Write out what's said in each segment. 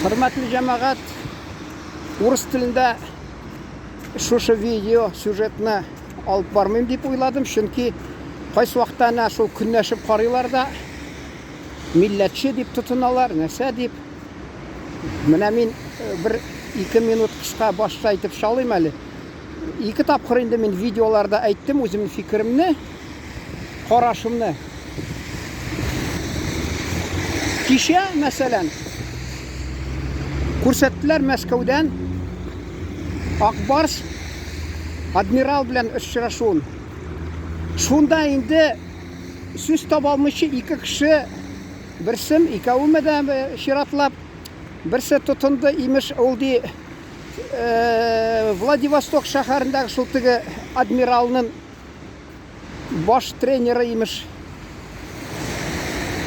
Hürmetli cemaat, Urus tilinde şu video süjetini alıp barmayım deyip oyladım. Çünkü qaysı vaqtda şol күннәшеп карыйлар да milletçi deyip tutunalar, нәрсә deyip. Менә мин 1-2 минут кыска башта әйтеп шалыйм әле. 2 тапкыр инде мин видеоларда әйттем үземнең фикеремне, карашымны. Кичә, мәсәлән, күрсәттеләр Мәскәүдән Акбарс адмирал белән очрашуын. Шунда инде сүз таба алмыйча 2 кеше, берсем, икәвеме дә чиратлап, берсе тотынды, имеш, ул ди Владивосток шәһәрендәге шул теге адмиралның баш тренеры, имеш,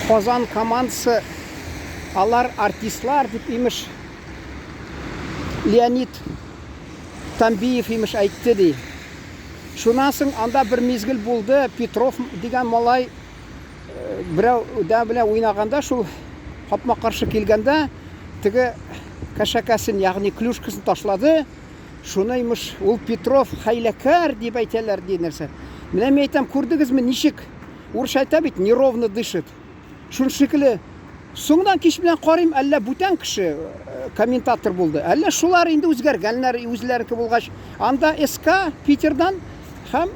Казан командасы, алар артистлар дип, имеш, Леонид Тамбиев, имеш, әйтте ди. Шуннан соң анда бер мизгел булды, Петров дигән малай берәү дә белән уйнаганда, шул капма каршы килгәндә, теге кәшәкәсен, ягъни клюшкасын ташлады. Шуны, имеш, ул Петров хәйләкәр дип әйтәләр ди нәрсә. Менә мин әйтәм, күрдегезме, ничек? Урысча әйтә бит, неровно дышит. Шун шикелле. Соңдан кич белән карыйм, әллә бүтән кеше комментатор булды. Әллә шулар инде үзгәргәннәр, үзләренеке булгач. Анда СК Питердан һәм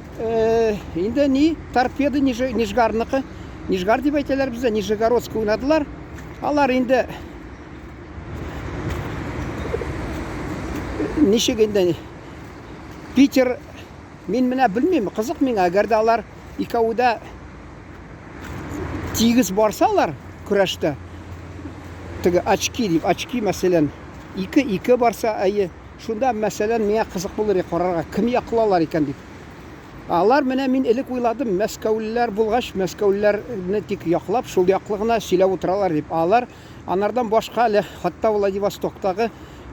инде ни торпеда Нижгарныкы, Нижгар дип әйтәләр бездә, Нижегородск уйнадылар. Алар инде ничек инде Питер, мин менә белмим, кызык миңа, әгәр дә алар икәү дә тигез барсалар көрәштә, теге очки дип, очки мәсәлән 2-2 барса, шунда мәсәлән миңа кызык булыр карарга, кем яклалар икән дип. Алар менә мин элек уйладым, мәскәүлеләр булгач, мәскәүлеләрне тик яклап, шул яклыгына сөйләп утыралар дип. Алар анардан башка әле хатта Владивостоктагы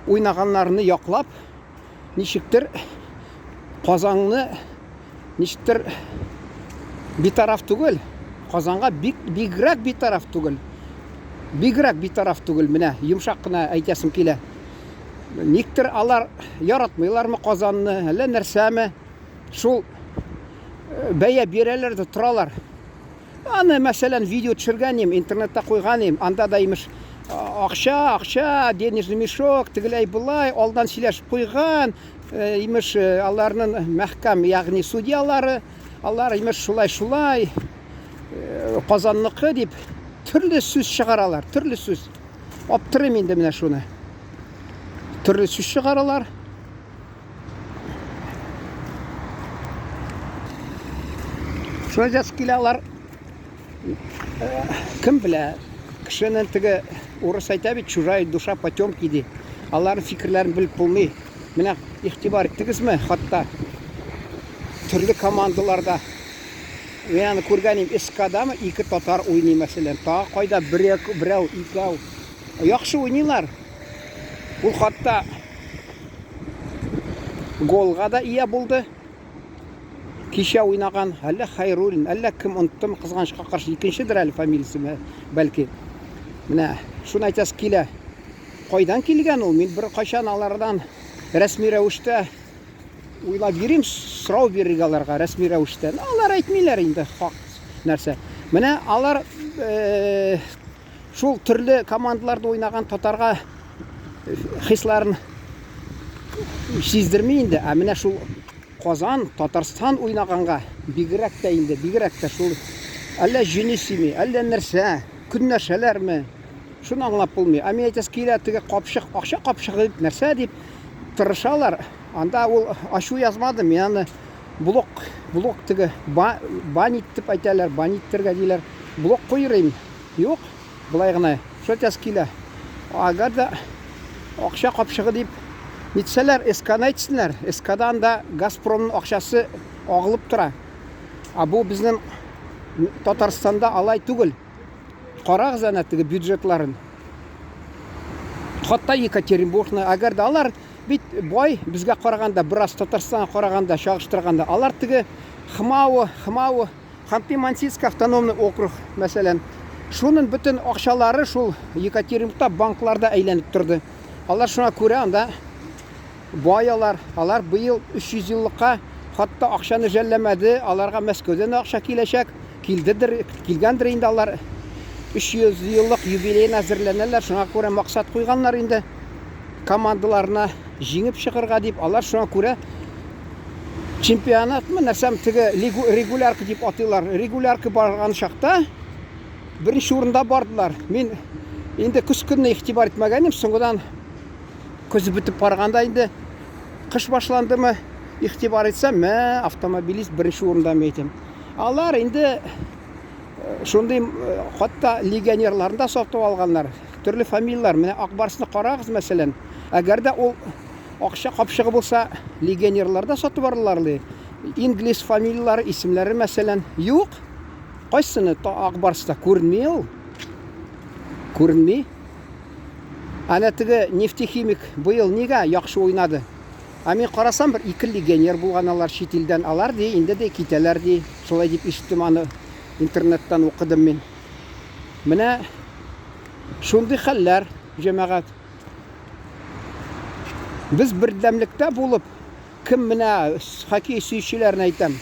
уйнаганнарны яклап, ничектер Казанны ничектер битараф түгел, Казанга бигрәк битараф түгел. Бигрәк битараф түгел, менә йомшак кына әйтәсем килә. Никтер алар яратмыйлармы Казанны, әллә нәрсәме? Шул бәя бирәләр дә торалар. Аны мәсәлән видео төшергәнем, интернетта куйганым, анда да имеш акча, денежный мешок, тегеләй булай, алдан сөйләшеп куйган, имеш аларның мәхкәм, ягъни судьялары, алар имеш шулай Казанныкы дип төрле сүз чыгаралар, төрле сүз. Аптырым инде менә шуны. Төрле сүз чыгаралар. Шуны киләләр. Кем белә? Кешенең теге урыс әйтә бит, чужая душа потемки ди. Аларның фикерләрен белеп булмый. Менә игътибар иттегезме? Хатта төрле командаларда yani күргәнем СКдамы 2 татар уйный мәсәлән. Та кайда берәү, икәү. Яхшы уйныйлар. Ул хатта голга да ия булды. Кичә уйнаган әллә Хайруллин, әллә кем, оныттым, кызганычка каршы икенчедер әле фамилиясе бәлки. Менә шуны әйтәс килә. Кайдан килгән ул? Мин бер кайчан алардан рәсми рәвештә уйлап бирим, сорау бирергә аларга рәсми рәвештә. Алар әйтмиләр инде хак нәрсә. Менә алар шул төрле командаларда уйнаган татарга хисларын сиздерми инде. Ә менә шул Казан, Татарстан уйнаганга бигрәк тә инде, бигрәк тә шул әллә җенесиме, әллә нәрсә, күннәшәләрме? Шуны аңлап булмый. Ә мин әйтәс килә, теге капчык, акча капчыгы дип нәрсә дип тырышалар. Анда ул ашу язмады, мин аны блок теге банит дип әйтәләр, баниттергә диләр. Блок куйрыйм. Юк, булай гына. Шәтәс килә. Агар да акча капчыгы дип нитсәләр, СКны әйтсеннәр. СКдан да Газпромның акчасы агылып тора. Бу безнең Татарстанда алай түгел. Карагыз аны теге бюджетларын. Хатта Екатеринбургны, агар да алар бит бай, безгә караганда, бераз Татарстанга караганда, чагыштырганда, алар теге Хмау, Ханты-Мансийск автономный округ, мәсәлән, Шуның бүтін ақшалары шул Екатеринбургта банкларда әйләнеп тұрды. Алар шуңа күрә анда баялар, алар быел 300 еллыкка хатта акчаны жәлләмәде, аларга Мәскәүдән акча киләчәк, килгәндер инде алар 300 еллык юбилейны әзерләнәләр, шуңа күрә максат куйганнар инде командаларына җиңеп чыгырга дип, алар шуңа күрә чемпионатмы нәрсәм теге регулярка дип атыйлар. Регулярка барган чакта беренче урында бардылар. Мин инде көз көнне игътибар итмәгәнем, соңгыдан көз битеп барганда инде кыш башландымы, игътибар итсәм, автомобилист беренче урында мәйтем. Алар инде шундый хатта легионерларны да сатып алганнар. Төрле фамилиялар, менә Акбарсны карагыз мәсәлән. Әгәр дә ул акча капшыгы булса, легионерлар да сатып алырлар. Инглиз фамилиялары, исемләре мәсәлән юк. Кайсыны Акбарста күренми ул? Күренми. Ана теге нефтехимик быел нигә яхшы уйнады? Мин карасам, бер 2 легионер булган алар чит илдән. Алар ди, инде дә китәләр ди. Шулай дип ишеттем, аны интернеттан укыдым мин. Менә шундый хәлләр, җәмәгать. Без бердәмлектә булып, кем менә хоккей сөючеләрне әйтәм,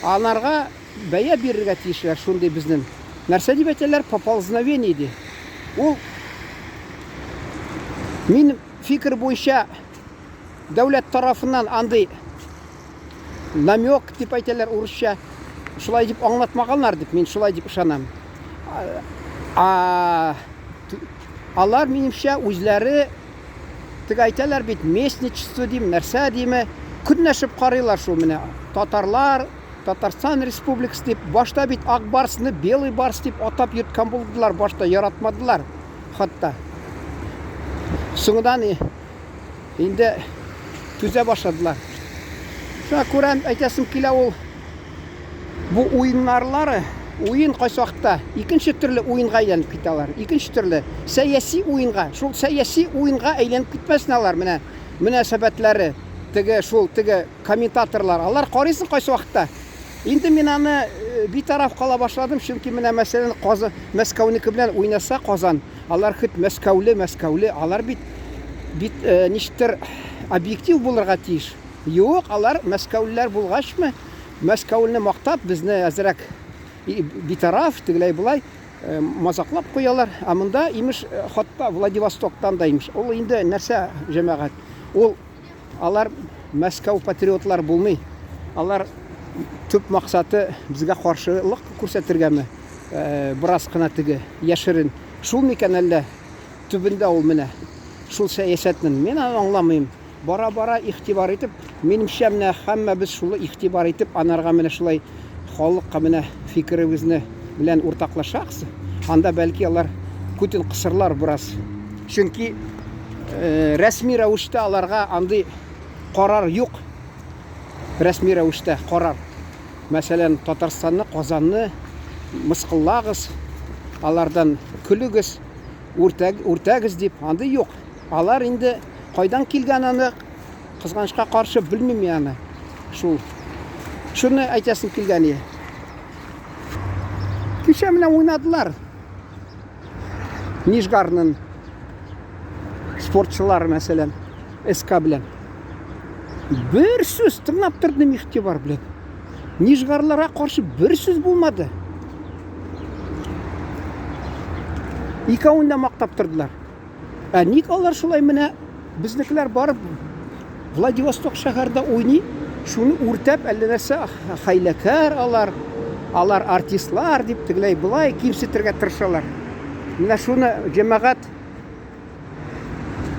аларга бәя бирергә тиешләр, шундый безнең. Нәрсә дип әйтәләр? Поползновение ди. Ул мин фикер буенча дәүләт тарафыннан андый намек дип әйтәләр урысча, шулай дип аңлатмаганнар дип, мин шулай дип ышанам. Алар минемчә үзләре теге әйтәләр бит, местничество дим, нәрсә диме, күннәшеп карыйлар шул менә. Татарлар, Татарстан Республикасы дип, башта бит Акбарсны Белый Барс дип атап йөрткән булдылар, башта яратмадылар хатта. Соңдан инде түзә башладылар. Шуңа күрә әйтәсем килә, ул бу уеннарлары, уен кайсы вакытта икенче төрле уенга әйләнеп китәләр. Икенче төрле сәяси уенга, шул сәяси уенга әйләнеп китмәсен алар. Менә мөнәсәбәтләре, теге комментаторлар, алар карыйсын кайсы вакытта. Инде мин аны битараф кала башладым, чөнки менә мәсәлән Мәскәүнеке белән уйнаса Казан, алар хит Мәскәүле, алар бит ништер объектив булырга тиеш. Юк, алар Мәскәүлеләр булгачмы, Мәскәүлне мактап, безне әзрәк битараф, тегеләй булай мазаклап куялар. Монда имеш хатта Владивостоктан да имеш. Ул инде нәрсә, җәмәгать? Ул алар Мәскәү патриотлар булмый. Алар төп максаты безгә каршылык күрсәтергәме? Бераз кына теге яшерен. Шул микән әллә төбендә ул менә шул сәясәтнең. Мин аңламыйм. Бара-бара игътибар итеп, минемчә менә һәммәбез шул игътибар итеп, анарга менә шулай халыкка менә фикеребезне белән уртаклашаксы. Анда бәлки алар күтен кысырлар бераз. Чөнки рәсми рәвештә аларга андый карар юк. Рәсми рәвештә карар. Мәсәлән, Татарстанны, Казанны мыскыллагыз, алардан көлегез, үртәгез дип андый юк. Алар инде кайдан килгән, аны кызганычка каршы белмим яны. Шуны әйтәсем килгән иде. Кичә менә уйнадылар. Нижгарның спортчылары мәсәлән, СК белән. Бер сүз тыңлап тордым игътибар белән. Нижгарларга каршы бер сүз булмады. Икәүен дә мактап тордылар. Ник алар шулай менә безнекеләр барып Владивосток шәһәрендә уйный, шуны үртәп әллә нәрсә хәйләкәр алар артистлар дип тегеләй булай кимсетергә тырышалар. Менә шуны җәмәгать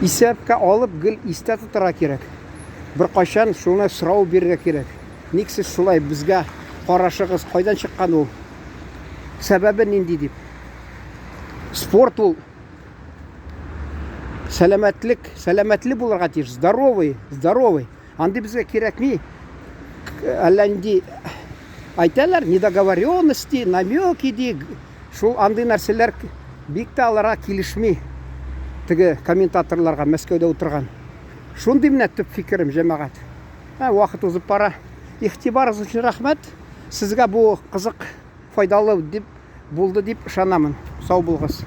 исәпкә алып гел истә тотарга кирәк. Бер кайчан шуны сорау бирергә кирәк. Ник сез шулай безгә карашыгыз, кайдан чыккан ул? Сәбәбе нинди дип. Спорт ул сәламәтле булырга тиеш, здоровый. Андый безгә кирәкми. Әллә инде әйтәләр, недоговоренности, намеки ди. Шул андый нәрсәләр бик тә аларга килешми. Теге комментаторларга Мәскәүдә утырган. Шундый менә төп фикерем, җәмәгать. Вакыт узып бара. Игътибарыгыз өчен рәхмәт. Сезгә бу кызык, файдалы дип булды дип ышанамын. Сау булыгыз.